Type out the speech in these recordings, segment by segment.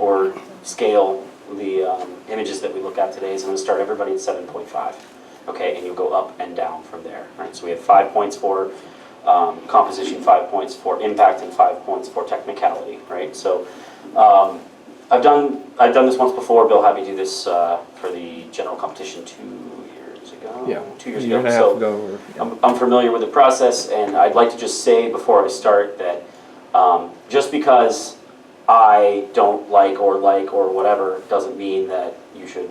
or scale the images that we look at today is I'm going to start everybody at 7.5. Okay, and you'll go up and down from there. Right? So we have 5 points for composition, 5 points for impact, and 5 points for technicality. Right? So I've done this once before. Bill had me do this for the general competition 2 years ago. Yeah, 2 years year ago. and a half ago. Or, yeah. I'm familiar with the process, and I'd like to just say before I start that just because I don't like or whatever doesn't mean that you should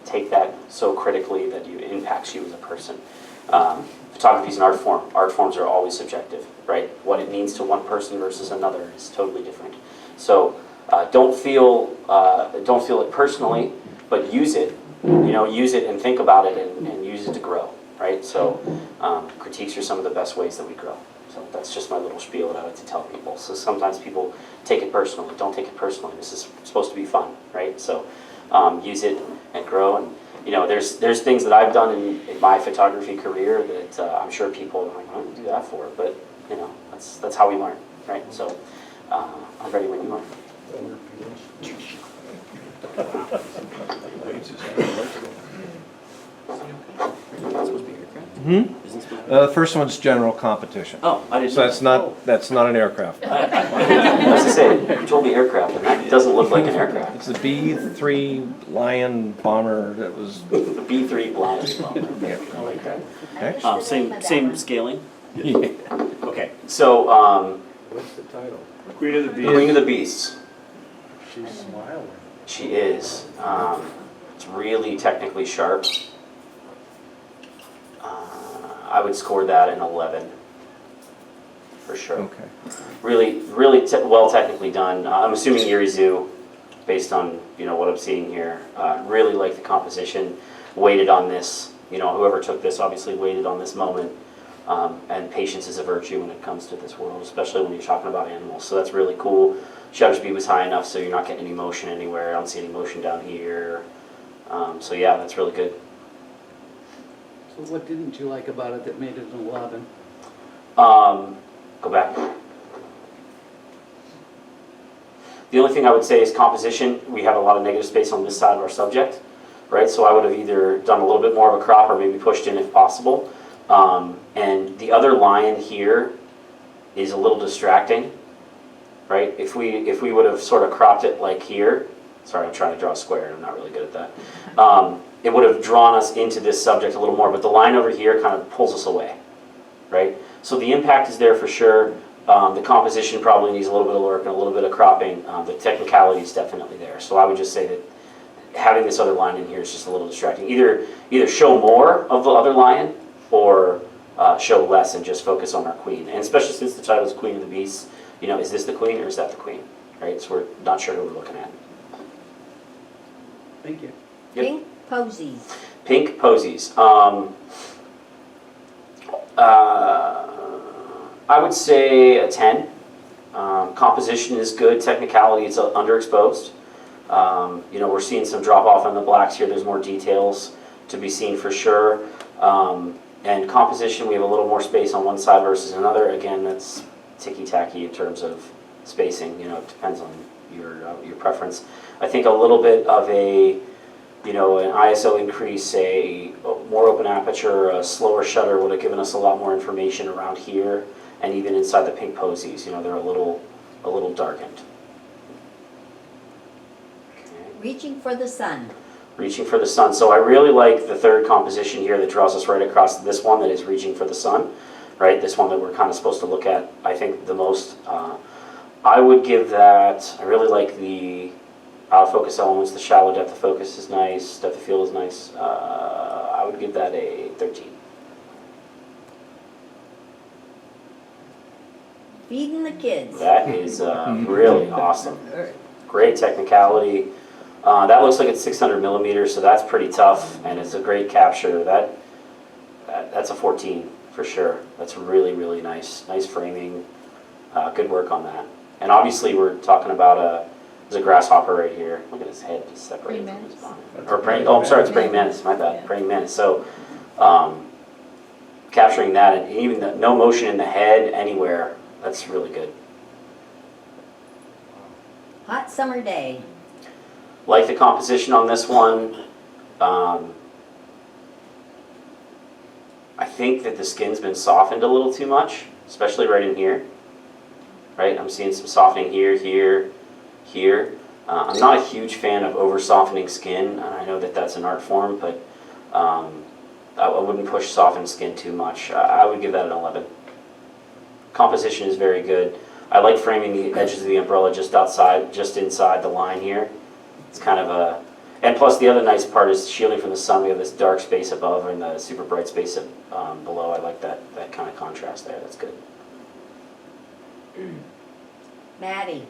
take that so critically that it impacts you as a person. Photography is an art form. Art forms are always subjective, right? What it means to one person versus another is totally different. So don't feel it personally, but use it. Use it and think about it and use it to grow, right? So critiques are some of the best ways that we grow. So that's just my little spiel that I like to tell people. So sometimes people take it personally. Don't take it personally. This is supposed to be fun, right? So use it and grow. And there's things that I've done in my photography career that I'm sure people are like, what do you do that for? But that's how we learn, right? So I'm ready when you are. The first one's general competition. Oh, I didn't. So that's not an aircraft. I was to say, you told me aircraft, and that doesn't look like an aircraft. It's the B-3 Lion bomber that was. The B-3 Lion bomber. Yeah. I like that. Okay. Same scaling. Yeah. Okay. So What's the title? Queen of the Beast. Queen of the Beasts. She's smiling. She is. It's really technically sharp. I would score that an 11 for sure. Okay. Really well technically done. I'm assuming Erie Zoo, based on what I'm seeing here. Really like the composition. Waited on this. Whoever took this obviously waited on this moment. And patience is a virtue when it comes to this world, especially when you're talking about animals. So that's really cool. Shutter speed was high enough so you're not getting any motion anywhere. I don't see any motion down here. So yeah, that's really good. So what didn't you like about it that made it an 11? Go back. The only thing I would say is composition. We have a lot of negative space on this side of our subject, right? So I would have either done a little bit more of a crop or maybe pushed in if possible. And the other line here is a little distracting, right? If we would have sort of cropped it like here, sorry, I'm trying to draw a square and I'm not really good at that. It would have drawn us into this subject a little more, but the line over here kind of pulls us away, right? So the impact is there for sure. The composition probably needs a little bit of work and a little bit of cropping. The technicality is definitely there. So I would just say that having this other line in here is just a little distracting. Either show more of the other lion or show less and just focus on our queen. And especially since the title is Queen of the Beasts, is this the queen or is that the queen, right? So we're not sure who we're looking at. Thank you. Yep. Pink posies. Pink posies. I would say a 10. Composition is good. Technicality is underexposed. We're seeing some drop off on the blacks here. There's more details to be seen for sure. And composition, we have a little more space on one side versus another. Again, that's ticky-tacky in terms of spacing. It depends on your preference. I think a little bit of an ISO increase, a more open aperture, a slower shutter would have given us a lot more information around here, and even inside the pink posies. They're a little darkened. Okay. Reaching for the sun. Reaching for the sun. So I really like the third composition here that draws us right across this one that is reaching for the sun, right? This one that we're kind of supposed to look at, I think, the most. I would give that, I really like the out of focus elements. The shallow depth of focus is nice. Depth of field is nice. I would give that a 13. Feeding the kids. That is really awesome. Great technicality. That looks like it's 600 millimeters, so that's pretty tough, and it's a great capture. That's a 14 for sure. That's really, really nice. Nice framing. Good work on that. And obviously, we're talking about there's a grasshopper right here. Look at his head just separated from his body. I'm sorry, it's praying mantis. My bad, praying mantis. So, capturing that and even no motion in the head anywhere. That's really good. Hot summer day. Like the composition on this one. I think that the skin's been softened a little too much, especially right in here. Right, I'm seeing some softening here, here, here. I'm not a huge fan of over-softening skin, and I know that that's an art form, but I wouldn't push softened skin too much. I would give that an 11. Composition is very good. I like framing the edges of the umbrella just outside, just inside the line here. It's kind of a, and plus the other nice part is shielding from the sun. We have this dark space above and the super bright space below. I like that kind of contrast there. That's good. Maddie.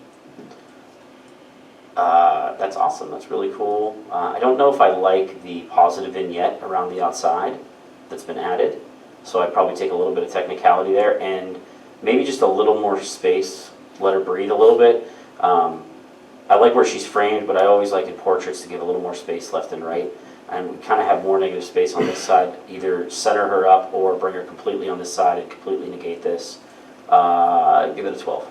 That's awesome. That's really cool. I don't know if I like the positive vignette around the outside that's been added, so I'd probably take a little bit of technicality there and maybe just a little more space. Let her breathe a little bit. I like where she's framed, but I always like in portraits to give a little more space left and right. And we kind of have more negative space on this side. Either center her up or bring her completely on this side and completely negate this. Give it a 12.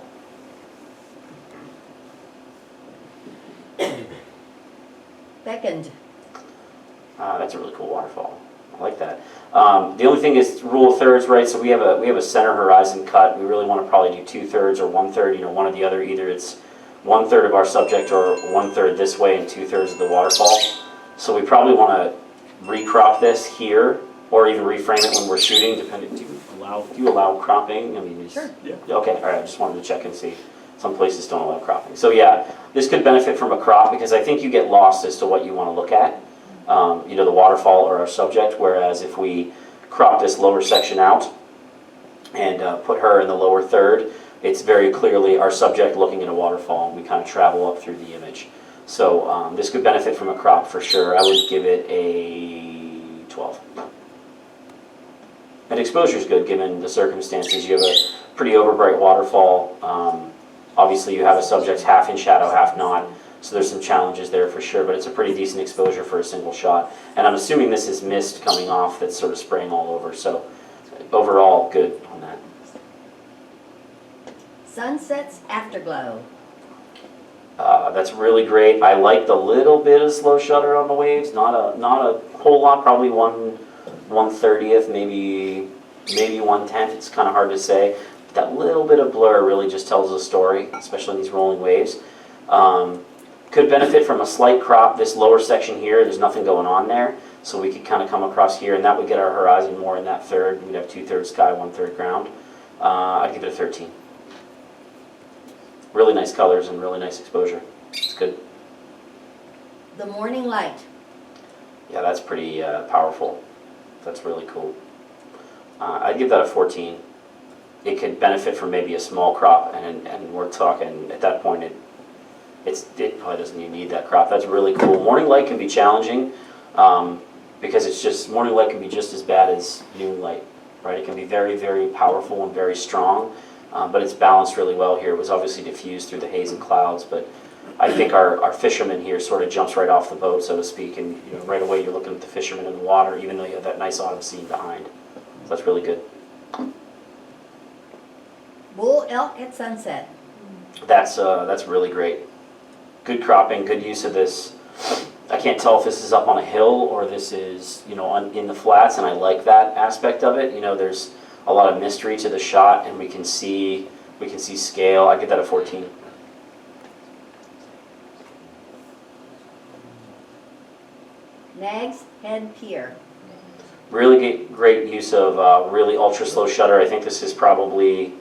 Beckoned. That's a really cool waterfall. I like that. The only thing is rule of thirds, right? So we have a center horizon cut. We really want to probably do 2/3 or 1/3, one or the other. Either it's 1/3 of our subject or 1/3 this way and 2/3 of the waterfall. So we probably want to recrop this here or even reframe it when we're shooting, depending. Do you allow cropping? I mean, Sure. Yeah. Okay, all right. I just wanted to check and see. Some places don't allow cropping. So yeah, this could benefit from a crop because I think you get lost as to what you want to look at. The waterfall or our subject, whereas if we crop this lower section out and put her in the lower third, it's very clearly our subject looking at a waterfall, and we kind of travel up through the image. So this could benefit from a crop for sure. I would give it a 12. And exposure is good given the circumstances. You have a pretty overbright waterfall. Obviously you have a subject half in shadow, half not. So there's some challenges there for sure, but it's a pretty decent exposure for a single shot. And I'm assuming this is mist coming off that's sort of spraying all over. So overall, good on that. Sunset's afterglow. That's really great. I like the little bit of slow shutter on the waves. Not a whole lot. Probably 1/30th, maybe 1/10th. It's kind of hard to say. But that little bit of blur really just tells a story, especially in these rolling waves. Could benefit from a slight crop. This lower section here, there's nothing going on there. So we could kind of come across here, and that would get our horizon more in that third. We'd have 2/3 sky, 1/3 ground. I'd give it a 13. Really nice colors and really nice exposure. It's good. The morning light. Yeah, that's pretty powerful. That's really cool. I'd give that a 14. It could benefit from maybe a small crop, and we're talking at that point it probably doesn't even need that crop. That's really cool. Morning light can be challenging because morning light can be just as bad as noon light, right? It can be very, very powerful and very strong, but it's balanced really well here. It was obviously diffused through the haze and clouds, but I think our fisherman here sort of jumps right off the boat, so to speak, and right away you're looking at the fisherman in the water, even though you have that nice autumn scene behind. So that's really good. Bull elk at sunset. That's really great. Good cropping, good use of this. I can't tell if this is up on a hill or this is in the flats, and I like that aspect of it. There's a lot of mystery to the shot, and we can see scale. I give that a 14. Nags Head Pier. Really great use of really ultra slow shutter. I think this is probably,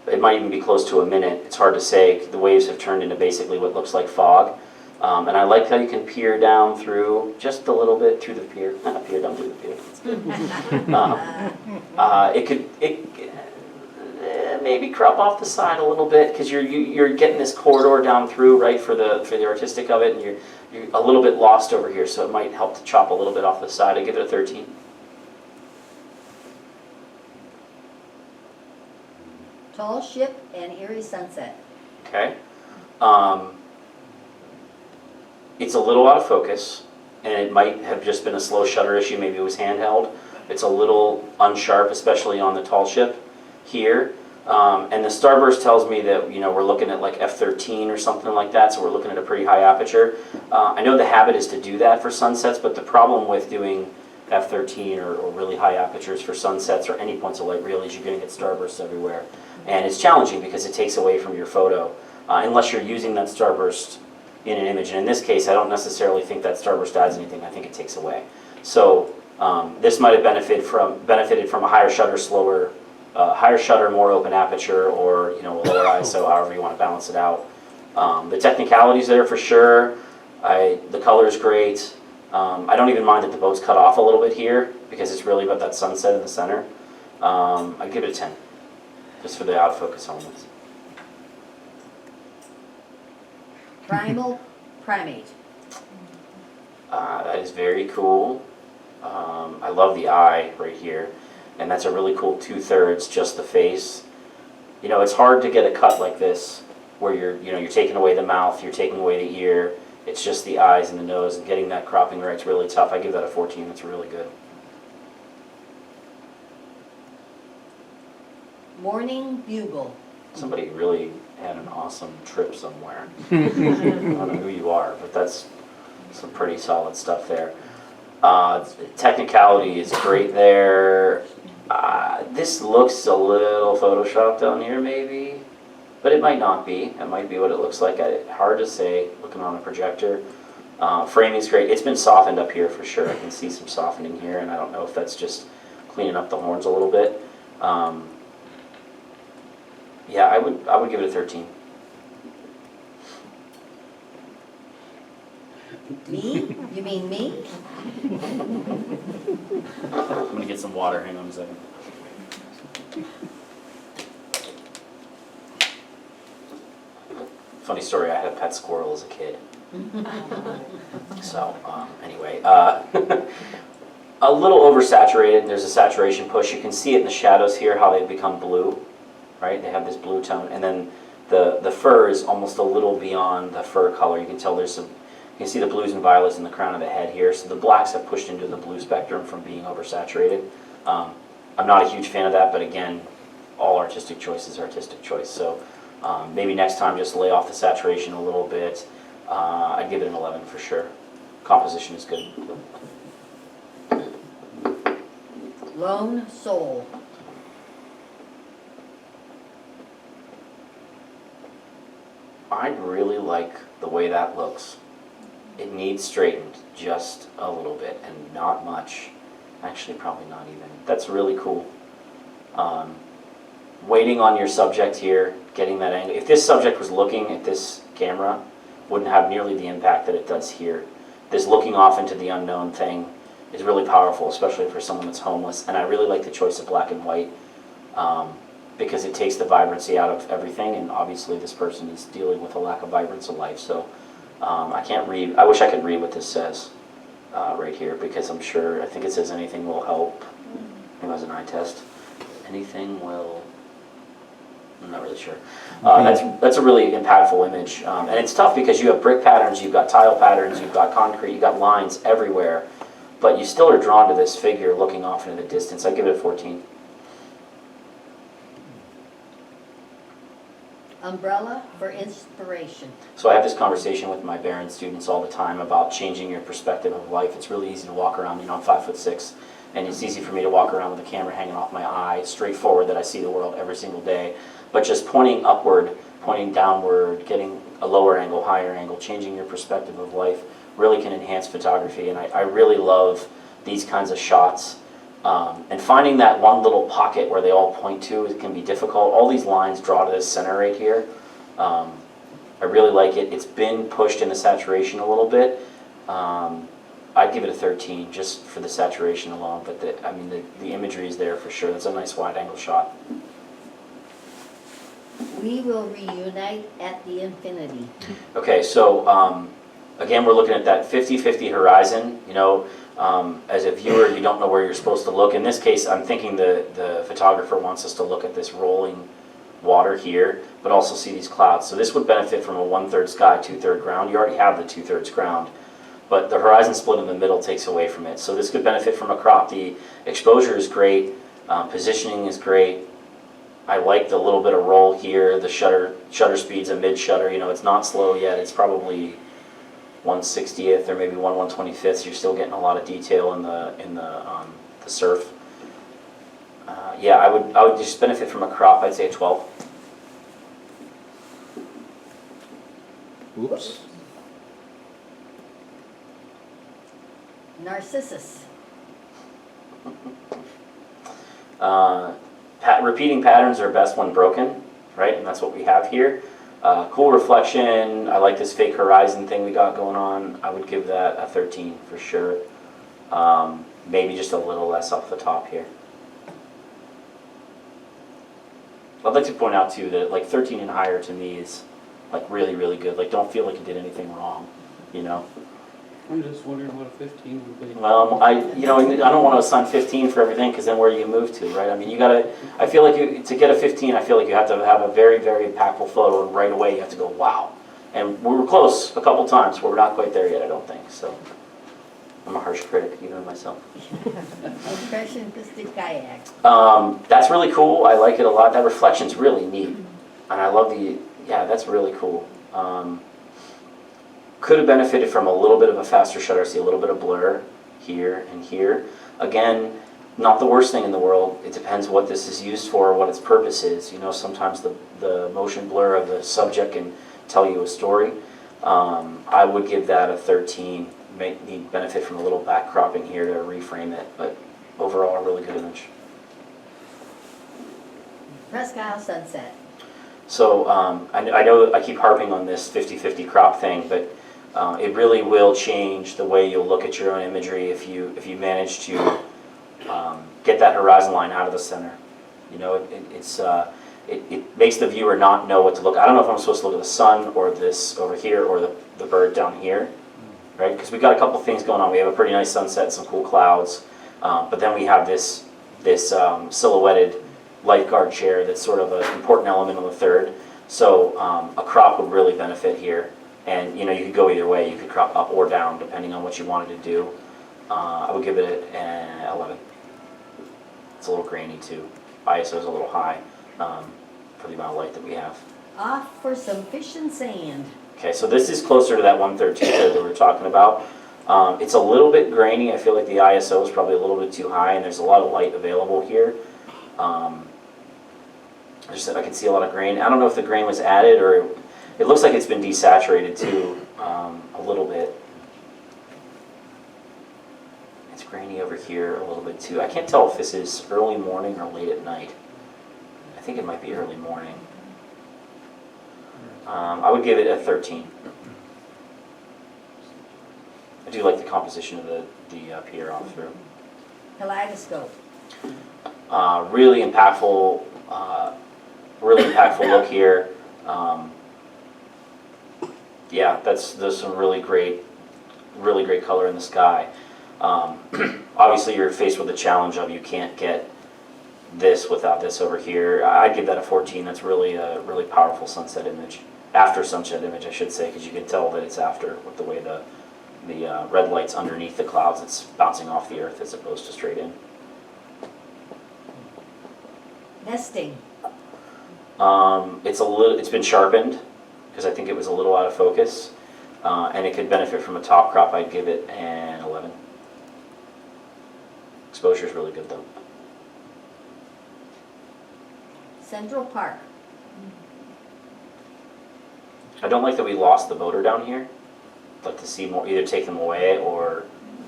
it might even be close to a minute. It's hard to say. The waves have turned into basically what looks like fog. And I like how you can peer down through just a little bit through the pier. Not peer down through the pier. It could maybe crop off the side a little bit because you're getting this corridor down through, right, for the artistic of it, and you're a little bit lost over here, so it might help to chop a little bit off the side. I give it a 13. Tall Ship and Erie sunset. Okay. It's a little out of focus, and it might have just been a slow shutter issue. Maybe it was handheld. It's a little unsharp, especially on the tall ship here. And the starburst tells me that, you know, we're looking at like f13 or something like that, so we're looking at a pretty high aperture. I know the habit is to do that for sunsets, but the problem with doing f13 or really high apertures for sunsets or any points of light really is you're going to get starbursts everywhere. And it's challenging because it takes away from your photo, unless you're using that starburst in an image. And in this case, I don't necessarily think that starburst adds anything. I think it takes away. So this might have benefited from a higher shutter, higher shutter, more open aperture, or a lower ISO, however you want to balance it out. The technicality's there for sure. The color's great. I don't even mind that the boat's cut off a little bit here because it's really about that sunset in the center. I'd give it a 10, just for the autofocus elements. Primal primate. That is very cool. I love the eye right here, and that's a really cool 2/3, just the face. It's hard to get a cut like this where you're taking away the mouth, you're taking away the ear. It's just the eyes and the nose, and getting that cropping right's really tough. I give that a 14. It's really good. Morning bugle. Somebody really had an awesome trip somewhere. I don't know who you are, but that's some pretty solid stuff there. Technicality is great there. This looks a little photoshopped down here maybe, but it might not be. It might be what it looks like. Hard to say looking on a projector. Framing's great. It's been softened up here for sure. I can see some softening here, and I don't know if that's just cleaning up the horns a little bit. Yeah, I would give it a 13. Me? You mean me? I'm gonna get some water. Hang on a second. Funny story. I had a pet squirrel as a kid. So anyway, a little oversaturated. There's a saturation push. You can see it in the shadows here how they become blue. Right, they have this blue tone, and then the fur is almost a little beyond the fur color. You can tell there's some. You can see the blues and violets in the crown of the head here. So the blacks have pushed into the blue spectrum from being oversaturated. I'm not a huge fan of that, but again, all artistic choice is artistic choice. So maybe next time just lay off the saturation a little bit. I'd give it an 11 for sure. Composition is good. Lone soul. I really like the way that looks. It needs straightened just a little bit and not much. Actually, probably not even. That's really cool. Waiting on your subject here, getting that angle. If this subject was looking at this camera, wouldn't have nearly the impact that it does here. This looking off into the unknown thing is really powerful, especially for someone that's homeless. And I really like the choice of black and white. Because it takes the vibrancy out of everything, and obviously this person is dealing with a lack of vibrance of life. So I can't read. I wish I could read what this says right here, because I think it says anything will help. It was an eye test. Anything will. I'm not really sure. That's a really impactful image, and it's tough because you have brick patterns, you've got tile patterns, you've got concrete, you've got lines everywhere, but you still are drawn to this figure looking off into the distance. I give it a 14. Umbrella for inspiration. So I have this conversation with my Barron students all the time about changing your perspective of life. It's really easy to walk around, I'm 5'6", and it's easy for me to walk around with a camera hanging off my eye, straightforward that I see the world every single day. But just pointing upward, pointing downward, getting a lower angle, higher angle, changing your perspective of life really can enhance photography. And I really love these kinds of shots. And finding that one little pocket where they all point to, it can be difficult. All these lines draw to this center right here. I really like it. It's been pushed into saturation a little bit. I'd give it a 13 just for the saturation alone, but the imagery is there for sure. That's a nice wide angle shot. We will reunite at the infinity. Okay, so again, we're looking at that 50-50 horizon. As a viewer, you don't know where you're supposed to look. In this case, I'm thinking the photographer wants us to look at this rolling water here, but also see these clouds. So this would benefit from a 1/3 sky, 2/3 ground. You already have the 2/3 ground, but the horizon split in the middle takes away from it. So this could benefit from a crop. The exposure is great, positioning is great. I liked a little bit of roll here. The shutter speed's a mid shutter. You know, it's not slow yet. It's probably 1/60th or maybe 1/125th. You're still getting a lot of detail in the surf. Yeah, I would just benefit from a crop. I'd say a 12. Oops. Narcissus. Repeating patterns are best when broken, right? And that's what we have here. Cool reflection. I like this fake horizon thing we got going on. I would give that a 13 for sure. Maybe just a little less off the top here. I'd like to point out too that like 13 and higher to me is like really, really good. Like don't feel like you did anything wrong, you know? I'm just wondering what a 15 would be. Well, I don't want to assign 15 for everything because then where do you move to, right? I mean, I feel like to get a 15, I feel like you have to have a very, very impactful photo and right away you have to go, wow. And we were close a couple times, but we're not quite there yet, I don't think, so. I'm a harsh critic, even of myself. Impressionistic kayak. That's really cool, I like it a lot. That reflection's really neat. And I love yeah, that's really cool. Could have benefited from a little bit of a faster shutter. See a little bit of blur here and here. Again, not the worst thing in the world. It depends what this is used for, what its purpose is. You know, sometimes the motion blur of the subject can tell you a story. I would give that a 13. Need benefit from a little back cropping here to reframe it, but overall a really good image. Presque Isle sunset. So I know I keep harping on this 50-50 crop thing, but it really will change the way you'll look at your own imagery if you manage to get that horizon line out of the center. You know, it makes the viewer not know what to look. I don't know if I'm supposed to look at the sun or this over here or the bird down here, right? Because we've got a couple things going on. We have a pretty nice sunset, some cool clouds, but then we have this silhouetted lifeguard chair that's sort of an important element on the third. So a crop would really benefit here. And you know, you could go either way. You could crop up or down depending on what you wanted to do. I would give it an 11. It's a little grainy too. ISO is a little high for the amount of light that we have. Off for some fish and sand. Okay, so this is closer to that 113 that we were talking about. It's a little bit grainy. I feel like the ISO is probably a little bit too high, and there's a lot of light available here. I can see a lot of grain. I don't know if the grain was added or it looks like it's been desaturated too a little bit. It's grainy over here a little bit too. I can't tell if this is early morning or late at night. I think it might be early morning. I would give it a 13. I do like the composition of the pier off through. Kaleidoscope. Really impactful look here. Yeah, there's some really great color in the sky. Obviously, you're faced with the challenge of you can't get this without this over here. I'd give that a 14. That's really a really powerful sunset image. After sunset image, I should say, because you can tell that it's after with the way the red light's underneath the clouds. It's bouncing off the earth as opposed to straight in. Nesting. It's been sharpened because I think it was a little out of focus, and it could benefit from a top crop. I'd give it an 11. Exposure is really good though. Central Park. I don't like that we lost the boater down here. I'd like to see more, either take them away or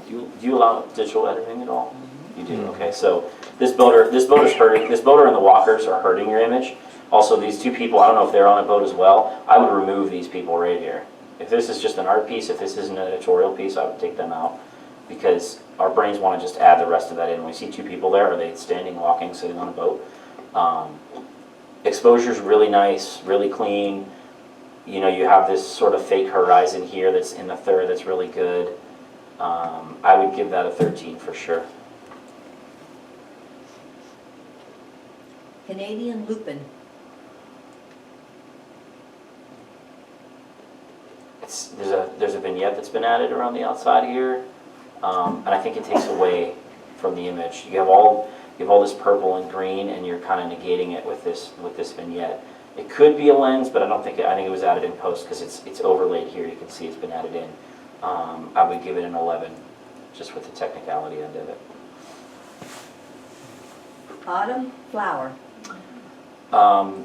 do you allow digital editing at all? You do. Okay, so this boater's hurting. This boater and the walkers are hurting your image. Also, these two people, I don't know if they're on a boat as well. I would remove these people right here. If this is just an art piece, if this isn't an editorial piece, I would take them out because our brains want to just add the rest of that in. When we see two people there, are they standing, walking, sitting on a boat? Exposure's really nice, really clean. You know, you have this sort of fake horizon here that's in the third that's really good. I would give that a 13 for sure. Canadian lupin. There's a vignette that's been added around the outside here, and I think it takes away from the image. You have you have all this purple and green, and you're kind of negating it with this vignette. It could be a lens, but I don't think I think it was added in post because it's overlaid here. You can see it's been added in. I would give it an 11, just with the technicality end of it. Autumn flower. I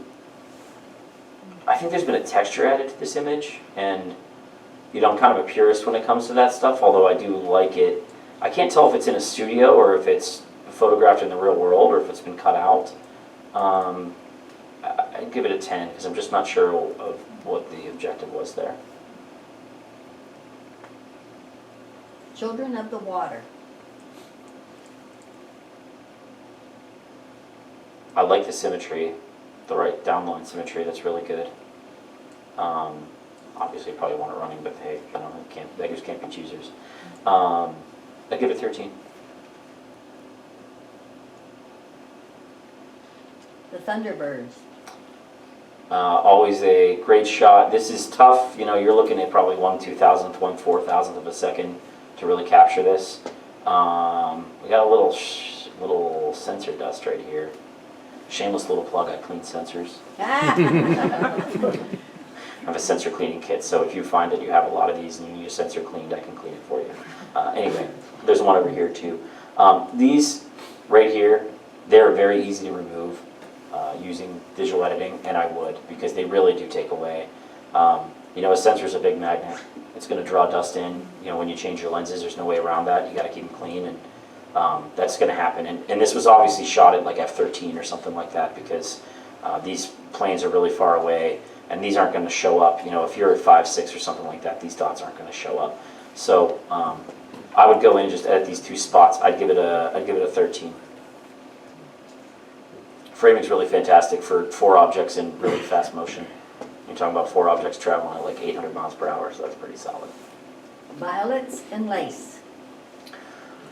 think there's been a texture added to this image, and I'm kind of a purist when it comes to that stuff, although I do like it. I can't tell if it's in a studio or if it's photographed in the real world or if it's been cut out. I'd give it a 10 because I'm just not sure of what the objective was there. Children of the water. I like the symmetry, the right downline symmetry. That's really good. Obviously, you probably want it running, but hey, beggars can't be choosers. I'd give it 13. The Thunderbirds. Always a great shot. This is tough. You're looking at probably 1/2000th, 1/4000th of a second to really capture this. We got a little sensor dust right here. Shameless little plug, I clean sensors. I have a sensor cleaning kit, so if you find that you have a lot of these and you need a sensor cleaned, I can clean it for you. Anyway, there's one over here too. These right here, they're very easy to remove using digital editing, and I would, because they really do take away. A sensor's a big magnet. It's going to draw dust in. When you change your lenses, there's no way around that. You got to keep them clean, and that's going to happen. And this was obviously shot at like f13 or something like that, because these planes are really far away, and these aren't going to show up. If you're at 5.6 or something like that, these dots aren't going to show up. So I would go in and just edit these two spots. I'd give it a 13. Framing's really fantastic for 4 objects in really fast motion. You're talking about 4 objects traveling at like 800 miles per hour, so that's pretty solid. Violets and lace.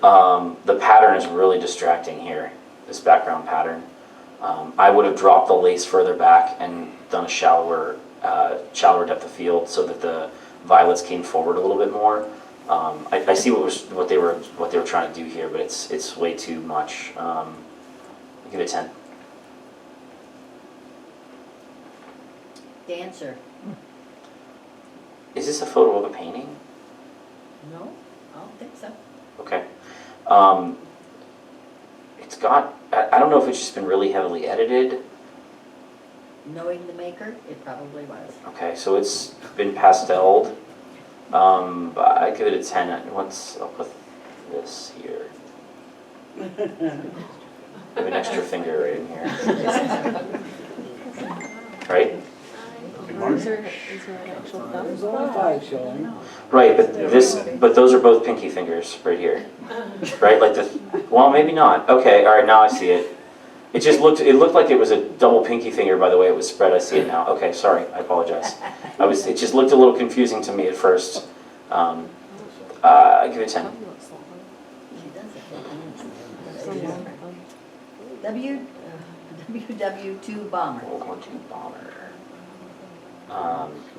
The pattern is really distracting here, this background pattern. I would have dropped the lace further back and done a shallower depth of field so that the violets came forward a little bit more. I see what they were trying to do here, but it's way too much. I'll give it a 10. Dancer. Is this a photo of a painting? No, I don't think so. Okay. It's got, I don't know if it's just been really heavily edited. Knowing the maker, it probably was. Okay, so it's been pasteled. But I give it a 10. What's up with this here? I have an extra finger right in here. Right? Is there an actual thumb? There's only 5 showing. Right, but those are both pinky fingers right here. Right? Well, maybe not. Okay, all right, now I see it. It looked like it was a double pinky finger by the way it was spread. I see it now. Okay, sorry, I apologize. It just looked a little confusing to me at first. I give it a 10. WW2 bomber. World War II bomber.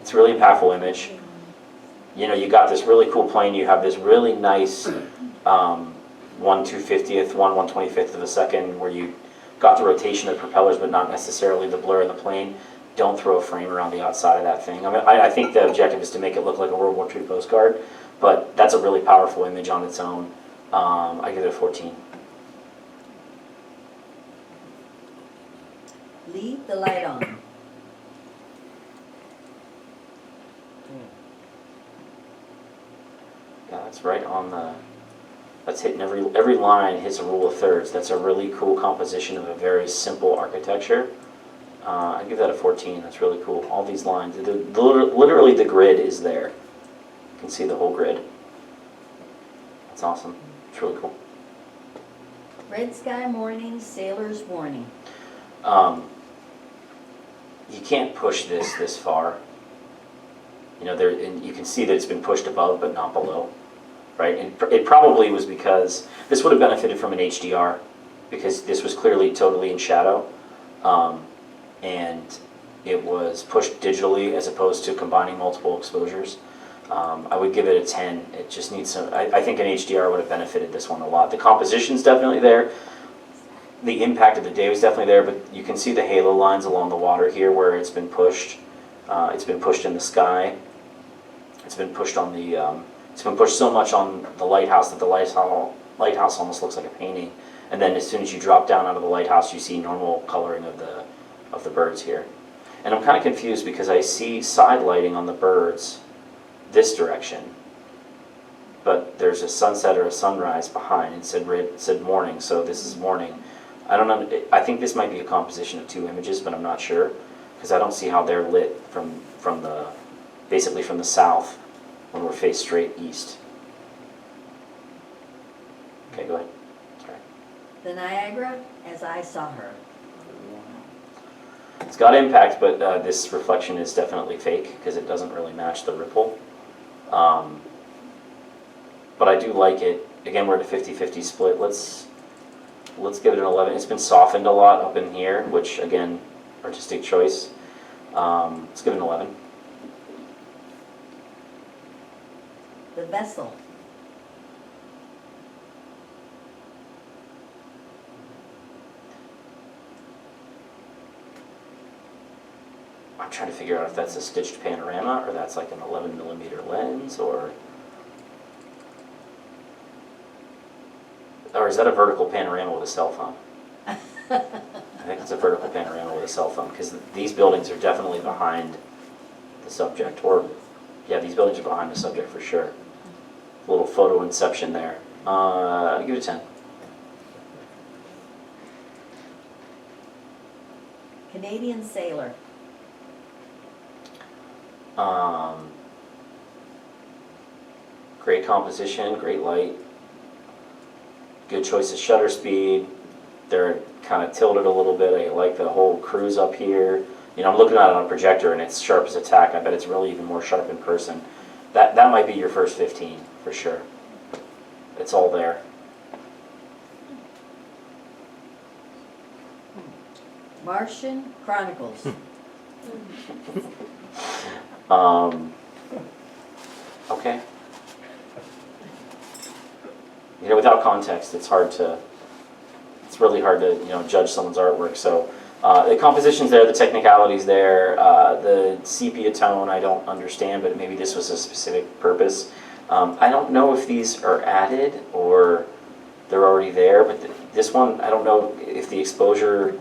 It's a really impactful image. You got this really cool plane. You have this really nice 1/250th, 1/125th of a second where you got the rotation of the propellers, but not necessarily the blur in the plane. Don't throw a frame around the outside of that thing. I think the objective is to make it look like a World War II postcard, but that's a really powerful image on its own. I give it a 14. Leave the light on. Yeah, that's right on the. That's hitting every line hits a rule of thirds. That's a really cool composition of a very simple architecture. I give that a 14. That's really cool. All these lines, literally the grid is there. You can see the whole grid. That's awesome. It's really cool. Red sky morning, sailor's warning. You can't push this far. And you can see that it's been pushed above but not below, right? And it probably was because this would have benefited from an HDR, because this was clearly totally in shadow, and it was pushed digitally as opposed to combining multiple exposures. I would give it a 10. It just needs some. I think an HDR would have benefited this one a lot. The composition's definitely there. the impact of the day was definitely there, but you can see the halo lines along the water here where it's been pushed. It's been pushed in the sky. It's been pushed on the, it's been pushed so much on the lighthouse that the lighthouse almost looks like a painting. And then as soon as you drop down out of the lighthouse, you see normal coloring of the birds here. And I'm kind of confused because I see side lighting on the birds this direction, but there's a sunset or a sunrise behind. It said morning, so this is morning. I don't know. I think this might be a composition of two images, but I'm not sure because I don't see how they're lit from the basically from the south when we're faced straight east. Okay, go ahead. Sorry. The Niagara, as I saw her. It's got impact, but this reflection is definitely fake because it doesn't really match the ripple. But I do like it. Again, we're at a 50-50 split. Let's give it an 11. It's been softened a lot up in here, which again, artistic choice. Let's give it an 11. The vessel. I'm trying to figure out if that's a stitched panorama or that's like an 11mm lens or is that a vertical panorama with a cell phone? I think it's a vertical panorama with a cell phone because these buildings are definitely behind the subject, or yeah, these buildings are behind the subject for sure. A little photo inception there. Give it a 10. Canadian sailor. Great composition, great light, good choice of shutter speed. They're kind of tilted a little bit. I like the whole cruise up here. You know, I'm looking at it on a projector and it's sharp as a tack. I bet it's really even more sharp in person. That might be your first 15 for sure. It's all there. Martian Chronicles. Okay. You know, without context, it's really hard to, you know, judge someone's artwork. So the composition's there, the technicality's there, the sepia tone I don't understand, but maybe this was a specific purpose. I don't know if these are added or they're already there, but this one, I don't know if the exposure,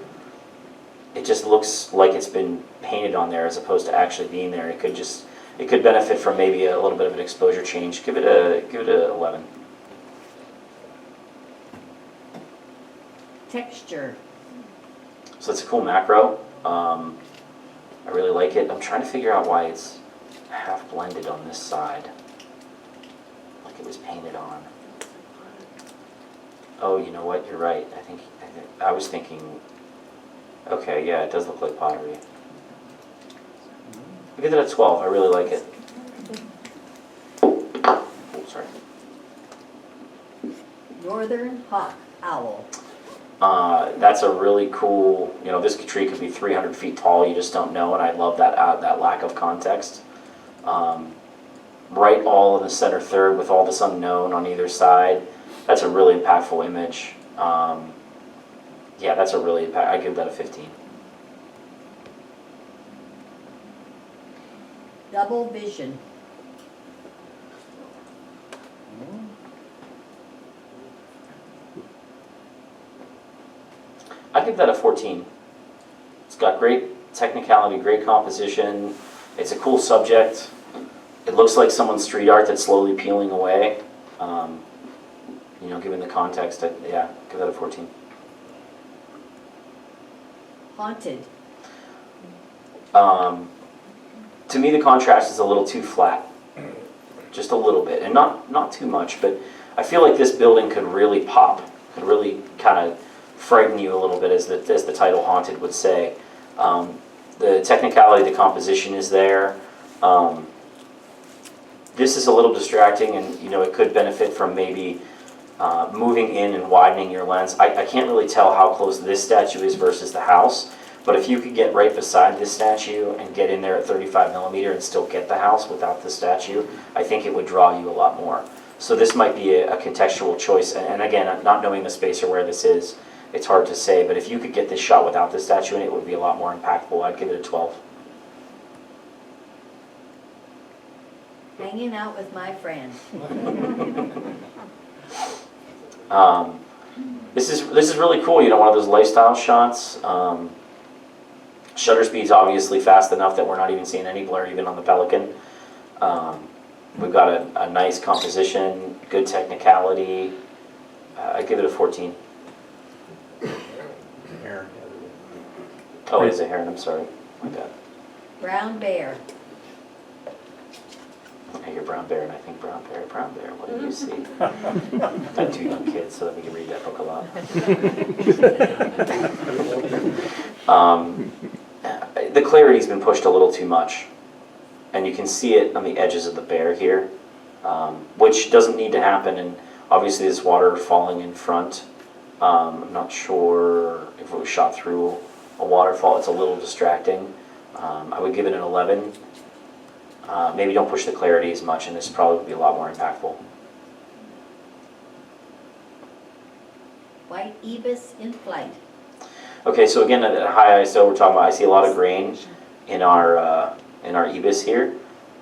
it just looks like it's been painted on there as opposed to actually being there. It could benefit from maybe a little bit of an exposure change. Give it a 11. Texture. So it's a cool macro. I really like it. I'm trying to figure out why it's half blended on this side, like it was painted on. Oh, you know what? You're right. I was thinking. Okay, yeah, it does look like pottery. I give it a 12. I really like it. Oh, sorry. Northern hawk owl. That's a really cool, you know, this tree could be 300 feet tall, you just don't know, and I love that lack of context. Right all in the center third with all this unknown on either side, that's a really impactful image. Yeah, that's a really I give that a 15. Double vision. I give that a 14. It's got great technicality, great composition. It's a cool subject. It looks like someone's street art that's slowly peeling away. You know, given the context, yeah, give that a 14. Haunted. To me, the contrast is a little too flat, just a little bit, and not too much. But I feel like this building could really pop, could really kind of frighten you a little bit, as the title "Haunted" would say. The technicality, the composition is there. This is a little distracting, and you know it could benefit from maybe moving in and widening your lens. I can't really tell how close this statue is versus the house, but if you could get right beside this statue and get in there at 35mm and still get the house without the statue, I think it would draw you a lot more. So this might be a contextual choice, and again, not knowing the space or where this is, it's hard to say, but if you could get this shot without the statue in it, it would be a lot more impactful. I'd give it a 12. Hanging out with my friend. This is really cool, you know, one of those lifestyle shots. Shutter speed's obviously fast enough that we're not even seeing any blur even on the Pelican. We've got a nice composition, good technicality. I'd give it a 14. Aaron. Oh, it is a heron, I'm sorry. My bad. Brown bear. I hear brown bear and I think brown bear, what do you see? I have 2 young kids, so that we can read that book a lot. The clarity's been pushed a little too much. And you can see it on the edges of the bear here, which doesn't need to happen. And obviously this water falling in front, I'm not sure if it was shot through a waterfall. It's a little distracting. I would give it an 11. Maybe don't push the clarity as much, and this probably would be a lot more impactful. White ibis in flight. Okay, so again, at high ISO, we're talking about, I see a lot of grain in our ibis here.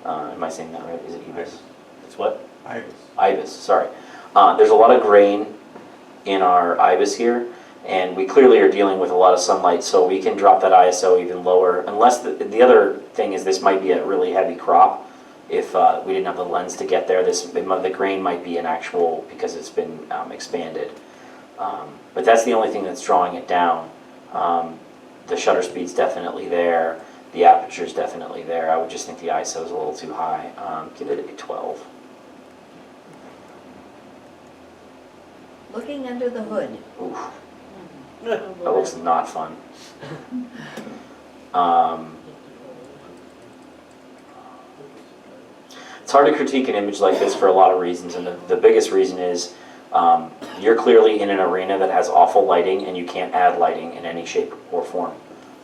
Am I saying that right? Is it ibis? It's what? Ibis. Ibis, sorry. There's a lot of grain in our ibis here, and we clearly are dealing with a lot of sunlight, so we can drop that ISO even lower. Unless the other thing is this might be a really heavy crop. If we didn't have the lens to get there, the grain might be an actual, because it's been expanded. But that's the only thing that's drawing it down. The shutter speed's definitely there. The aperture's definitely there. I would just think the ISO is a little too high. Give it a 12. Looking under the hood. Oof. That looks not fun. It's hard to critique an image like this for a lot of reasons, and the biggest reason is you're clearly in an arena that has awful lighting, and you can't add lighting in any shape or form.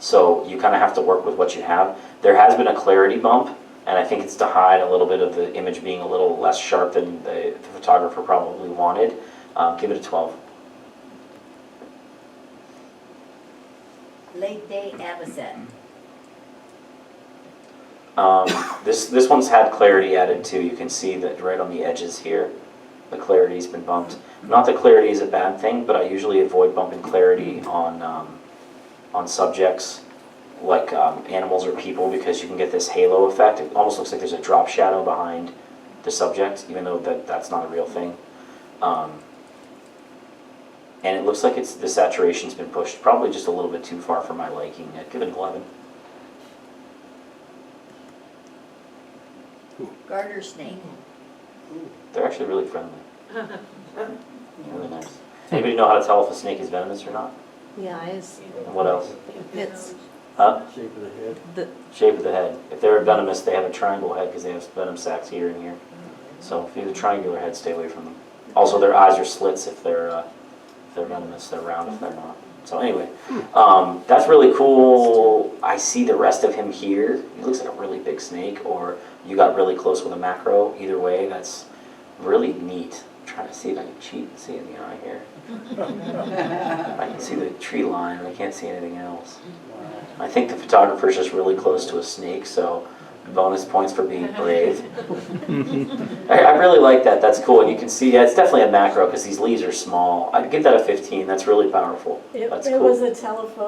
So you kind of have to work with what you have. There has been a clarity bump, and I think it's to hide a little bit of the image being a little less sharp than the photographer probably wanted. Give it a 12. Late day avocet. This one's had clarity added too. You can see that right on the edges here, the clarity's been bumped. Not that clarity is a bad thing, but I usually avoid bumping clarity on subjects like animals or people, because you can get this halo effect. It almost looks like there's a drop shadow behind the subject, even though that's not a real thing. And it looks like the saturation's been pushed probably just a little bit too far for my liking. I'd give it an 11. Garter snake. They're actually really friendly. Really nice. Anybody know how to tell if a snake is venomous or not? The eyes, And what else? it's Shape of the head. the, Shape of the head. If they're venomous, they have a triangle head because they have venom sacs here and here. So if you have a triangular head, stay away from them. Also, their eyes are slits if they're venomous. They're round if they're not. So anyway, that's really cool. I see the rest of him here. He looks like a really big snake, or you got really close with a macro. Either way, that's really neat. I'm trying to see if I can cheat and see in the eye here. I can see the tree line, and I can't see anything else. I think the photographer's just really close to a snake, so bonus points for being brave. I really like that. That's cool. And you can see, yeah, it's definitely a macro because these leaves are small. I'd give that a 15. That's really powerful. That's cool. it was a telephoto.